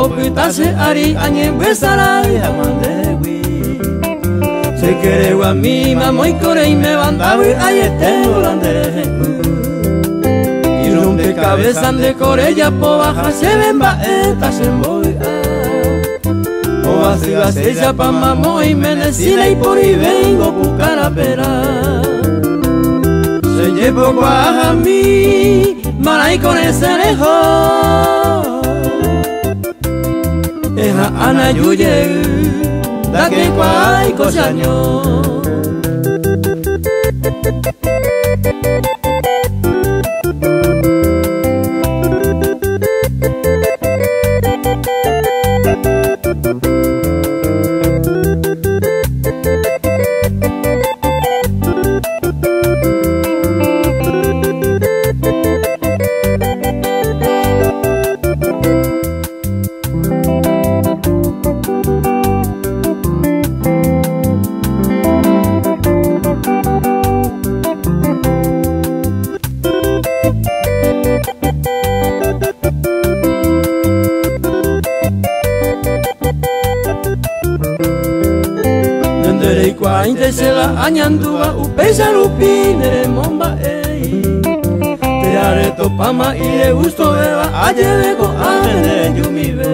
Opitase ari añen besara yamandewi se quiere a mí mamo y core y me bandawi ayete holandere y rompe cabeza de corella po baja se ven baeta se voy o así va se ya pa mamo y me decida y por y vengo pucara pera se llevo a mí maray con ese lejos Eha ana yuye da que kwai kosanyo Ainda se la añandua upesa lupinere momba ei te areto pama y le gusto beba ayeve ko ane yumi ve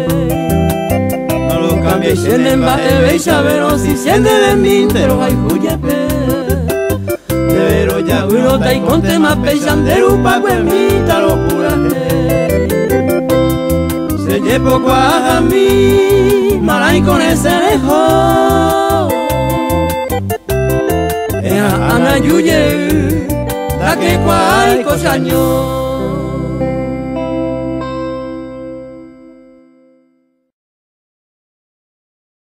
no lo cambie sienen ba ebe y sabero si siende de mí pero hay huyepe de vero ya uno tai conte ma peisanderu pa guemita locura se llevo a mí maray con ese lejos ana yuye da que kwai kosanyo